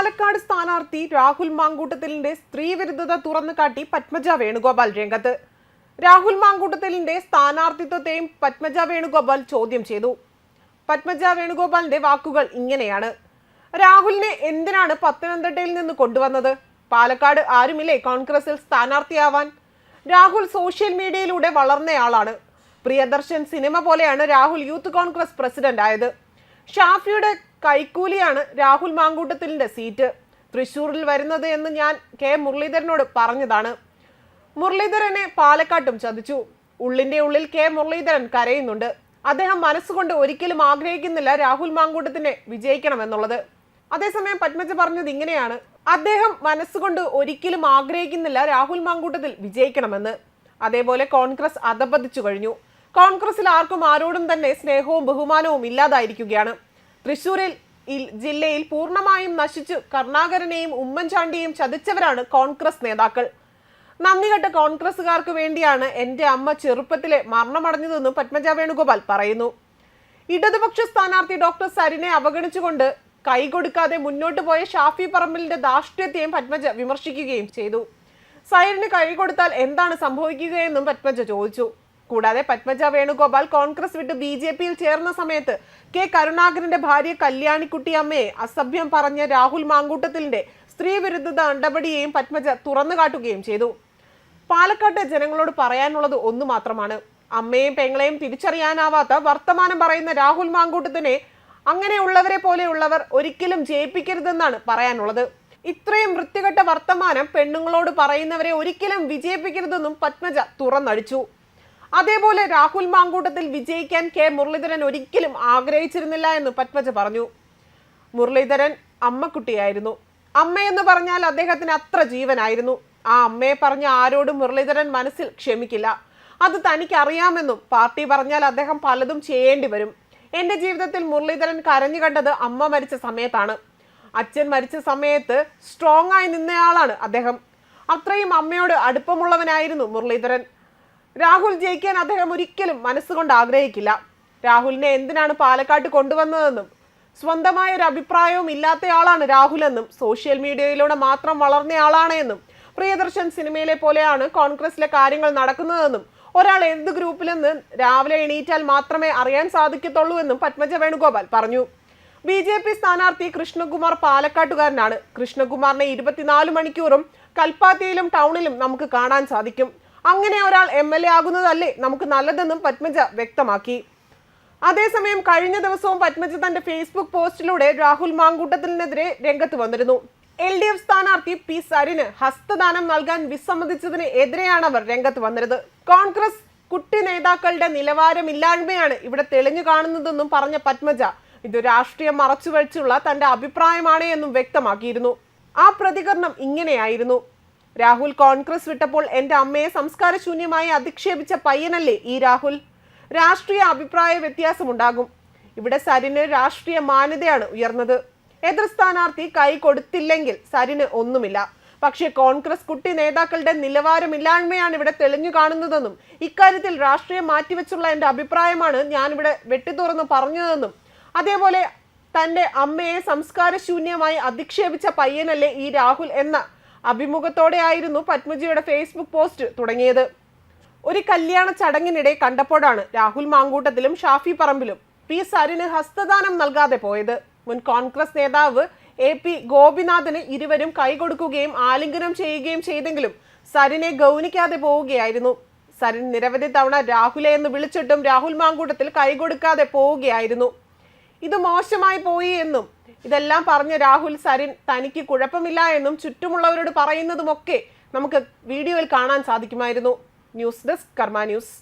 പാലക്കാട് സ്ഥാനാർത്ഥി രാഹുൽ മാങ്കൂട്ടത്തിലിന്റെ സ്ത്രീവിരുദ്ധത തുറന്നുകാട്ടി പത്മജ വേണുഗോപാൽ രംഗത്ത്. രാഹുൽ മാങ്കൂട്ടത്തിലിന്റെ സ്ഥാനാർത്ഥിത്വത്തെയും പത്മജ വേണുഗോപാൽ ചോദ്യം ചെയ്തു. പത്മജ വേണുഗോപാലിന്റെ വാക്കുകൾ ഇങ്ങനെയാണ്: രാഹുലിനെ എന്തിനാണ് പത്തനംതിട്ടയിൽ നിന്ന് കൊണ്ടുവന്നത്? പാലക്കാട് ആരുമില്ലേ കോൺഗ്രസിൽ സ്ഥാനാർത്ഥിയാവാൻ? രാഹുൽ സോഷ്യൽ മീഡിയയിലൂടെ വളർന്നയാളാണ്. പ്രിയദർശൻ സിനിമ പോലെയാണ് രാഹുൽ യൂത്ത് കോൺഗ്രസ് പ്രസിഡന്റ് ആയത്. ഷാഫിയുടെ കൈക്കൂലിയാണ് രാഹുൽ മാങ്കൂട്ടത്തിലിന്റെ സീറ്റ് തൃശ്ശൂരിൽ വരുന്നത് എന്ന് ഞാൻ കെ മുരളീധരനോട് പറഞ്ഞതാണ്. മുരളീധരനെ പാലക്കാട്ടും ചതിച്ചു. ഉള്ളിന്റെ ഉള്ളിൽ കെ മുരളീധരൻ കരയുന്നുണ്ട്. അദ്ദേഹം മനസ്സുകൊണ്ട് ഒരിക്കലും ആഗ്രഹിക്കുന്നില്ല രാഹുൽ മാങ്കൂട്ടത്തിനെ വിജയിക്കണമെന്നുള്ളത്. അതേസമയം പത്മജ പറഞ്ഞത് ഇങ്ങനെയാണ്: അദ്ദേഹം മനസ്സുകൊണ്ട് ഒരിക്കലും ആഗ്രഹിക്കുന്നില്ല രാഹുൽ മാങ്കൂട്ടത്തിൽ വിജയിക്കണമെന്ന്. അതേപോലെ കോൺഗ്രസ് അധപതിച്ചു കഴിഞ്ഞു. കോൺഗ്രസിൽ ആർക്കും ആരോടും തന്നെ സ്നേഹവും ബഹുമാനവും ഇല്ലാതായിരിക്കുകയാണ്. തൃശ്ശൂരിൽ ജില്ലയിൽ പൂർണ്ണമായും നശിച്ചു കരുണാകരനെയും ഉമ്മൻചാണ്ടിയെയും ചതിച്ചവരാണ് കോൺഗ്രസ് നേതാക്കൾ. നന്ദികെട്ട കോൺഗ്രസുകാർക്ക് വേണ്ടിയാണ് എൻ്റെ അമ്മ ചെറുപ്പത്തിലെ മരണമടഞ്ഞതെന്നും പത്മജ വേണുഗോപാൽ പറയുന്നു. ഇടതുപക്ഷ സ്ഥാനാർത്ഥി ഡോക്ടർ സരിനെ അവഗണിച്ചുകൊണ്ട് കൈകൊടുക്കാതെ മുന്നോട്ട് പോയ ഷാഫി പറമ്പിലിന്റെ ധാർഷ്ട്യത്തെയും പത്മജ വിമർശിക്കുകയും ചെയ്തു. സരിന് കൈകൊടുത്താൽ എന്താണ് സംഭവിക്കുകയെന്നും പത്മജ ചോദിച്ചു. കൂടാതെ പത്മജ വേണുഗോപാൽ കോൺഗ്രസ് വിട്ട് BJPയിൽ ചേർന്ന സമയത്ത് കെ കരുണാകരന്റെ ഭാര്യ കല്യാണിക്കുട്ടിയമ്മയെ അസഭ്യം പറഞ്ഞ രാഹുൽ മാങ്കൂട്ടത്തിലിന്റെ സ്ത്രീവിരുദ്ധ നടപടിയെയും പത്മജ തുറന്നു കാട്ടുകയും ചെയ്തു. പാലക്കാട്ടെ ജനങ്ങളോട് പറയാനുള്ളത് ഒന്നു മാത്രമാണ്: അമ്മയെയും പെങ്ങളെയും തിരിച്ചറിയാനാവാത്ത വർത്തമാനം പറയുന്ന രാഹുൽ മാങ്കൂട്ടത്തിനെ അങ്ങനെയുള്ളവരെ പോലെയുള്ളവർ ഒരിക്കലും ജയിപ്പിക്കരുതെന്നാണ് പറയാനുള്ളത്. ഇത്രയും വൃത്തികെട്ട വർത്തമാനം പെണ്ണുങ്ങളോട് പറയുന്നവരെ ഒരിക്കലും വിജയിപ്പിക്കരുതെന്നും പത്മജ തുറന്നടിച്ചു. അതേപോലെ രാഹുൽ മാങ്കൂട്ടത്തിൽ വിജയിക്കാൻ കെ മുരളീധരൻ ഒരിക്കലും ആഗ്രഹിച്ചിരുന്നില്ല എന്ന് പത്മജ പറഞ്ഞു. മുരളീധരൻ അമ്മക്കുട്ടിയായിരുന്നു. അമ്മയെന്ന് പറഞ്ഞാൽ അദ്ദേഹത്തിന് അത്ര ജീവനായിരുന്നു. ആ അമ്മയെ പറഞ്ഞ ആരോടും മുരളീധരൻ മനസ്സിൽ ക്ഷമിക്കില്ല. അത് തനിക്ക് അറിയാമെന്നും പാർട്ടി പറഞ്ഞാൽ അദ്ദേഹം പലതും ചെയ്യേണ്ടി വരും. എൻ്റെ ജീവിതത്തിൽ മുരളീധരൻ കരഞ്ഞു കണ്ടത് അമ്മ മരിച്ച സമയത്താണ്. അച്ഛൻ മരിച്ച സമയത്ത് സ്ട്രോങ് ആയി നിന്നയാളാണ് അദ്ദേഹം. അത്രയും അമ്മയോട് അടുപ്പമുള്ളവനായിരുന്നു മുരളീധരൻ. രാഹുൽ ജയിക്കാൻ അദ്ദേഹം ഒരിക്കലും മനസ്സുകൊണ്ട് ആഗ്രഹിക്കില്ല. രാഹുലിനെ എന്തിനാണ് പാലക്കാട്ട് കൊണ്ടുവന്നതെന്നും സ്വന്തമായ ഒരു അഭിപ്രായവും ഇല്ലാത്തയാളാണ് രാഹുലെന്നും സോഷ്യൽ മീഡിയയിലൂടെ മാത്രം വളർന്നയാളാണ് എന്നും പ്രിയദർശൻ സിനിമയിലെ പോലെയാണ് കോൺഗ്രസിലെ കാര്യങ്ങൾ നടക്കുന്നതെന്നും ഒരാൾ എന്ത് ഗ്രൂപ്പിൽ നിന്ന് രാവിലെ എണീറ്റാൽ മാത്രമേ അറിയാൻ സാധിക്കത്തുള്ളൂ എന്നും പത്മജ വേണുഗോപാൽ പറഞ്ഞു. BJP സ്ഥാനാർത്ഥി കൃഷ്ണകുമാർ പാലക്കാട്ടുകാരനാണ്. കൃഷ്ണകുമാറിനെ 24 മണിക്കൂറും കൽപ്പാത്തിയിലും ടൗണിലും നമുക്ക് കാണാൻ സാധിക്കും. അങ്ങനെ ഒരാൾ MLA ആകുന്നതല്ലേ നമുക്ക് നല്ലതെന്നും പത്മജ വ്യക്തമാക്കി. അതേസമയം കഴിഞ്ഞ ദിവസവും പത്മജ തന്റെ ഫേസ്ബുക്ക് പോസ്റ്റിലൂടെ രാഹുൽ മാങ്കൂട്ടത്തിനെതിരെ രംഗത്ത് വന്നിരുന്നു. LDF സ്ഥാനാർത്ഥി P സരിന് ഹസ്തദാനം നൽകാൻ വിസമ്മതിച്ചതിന് എതിരെയാണ് അവർ രംഗത്ത് വന്നത്. കോൺഗ്രസ് കുട്ടി നേതാക്കളുടെ നിലവാരമില്ലായ്മയാണ് ഇവിടെ തെളിഞ്ഞു കാണുന്നതെന്നും പറഞ്ഞ പത്മജ ഇത് രാഷ്ട്രീയം മറച്ചുവെച്ചുള്ള തന്റെ അഭിപ്രായമാണ് എന്നും വ്യക്തമാക്കിയിരുന്നു. ആ പ്രതികരണം ഇങ്ങനെയായിരുന്നു: രാഹുൽ കോൺഗ്രസ് വിട്ടപ്പോൾ എൻ്റെ അമ്മയെ സംസ്കാരശൂന്യമായി അധിക്ഷേപിച്ച പയ്യനല്ലേ ഈ രാഹുൽ. രാഷ്ട്രീയ അഭിപ്രായ വ്യത്യാസമുണ്ടാകും. ഇവിടെ സരിന് രാഷ്ട്രീയ മാന്യതയാണ് ഉയർന്നത്. എതിർ സ്ഥാനാർത്ഥി കൈ കൊടുത്തില്ലെങ്കിൽ സരിന് ഒന്നുമില്ല. പക്ഷേ കോൺഗ്രസ് കുട്ടി നേതാക്കളുടെ നിലവാരമില്ലായ്മയാണ് ഇവിടെ തെളിഞ്ഞു കാണുന്നതെന്നും ഇക്കാര്യത്തിൽ രാഷ്ട്രീയം മാറ്റിവെച്ചുള്ള എൻ്റെ അഭിപ്രായമാണ് ഞാനിവിടെ വെട്ടിത്തുറന്ന് പറഞ്ഞതെന്നും അതേപോലെ തൻ്റെ അമ്മയെ സംസ്കാരശൂന്യമായി അധിക്ഷേപിച്ച പയ്യനല്ലേ ഈ രാഹുൽ എന്ന അഭിമുഖത്തോടെയായിരുന്നു പത്മജിയുടെ ഫേസ്ബുക്ക് പോസ്റ്റ് തുടങ്ങിയത്. ഒരു കല്യാണ ചടങ്ങിനിടെ കണ്ടപ്പോഴാണ് രാഹുൽ മാങ്കൂട്ടത്തിലും ഷാഫി പറമ്പിലും P സരിന് ഹസ്തദാനം നൽകാതെ പോയത്. മുൻ കോൺഗ്രസ് നേതാവ് AP ഗോപിനാഥിന് ഇരുവരും കൈകൊടുക്കുകയും ആലിംഗനം ചെയ്യുകയും ചെയ്തെങ്കിലും സരിനെ ഗൗനിക്കാതെ പോവുകയായിരുന്നു. സരിൻ നിരവധി തവണ രാഹുലെ എന്ന് വിളിച്ചിട്ടും രാഹുൽ മാങ്കൂട്ടത്തിൽ കൈകൊടുക്കാതെ പോവുകയായിരുന്നു. ഇത് മോശമായി പോയി എന്നും ഇതെല്ലാം പറഞ്ഞ രാഹുൽ സരിൻ തനിക്ക് കുഴപ്പമില്ല എന്നും ചുറ്റുമുള്ളവരോട് പറയുന്നതുമൊക്കെ നമുക്ക് വീഡിയോയിൽ കാണാൻ സാധിക്കുമായിരുന്നു. ന്യൂസ് ഡെസ്ക് കർമ്മ ന്യൂസ്.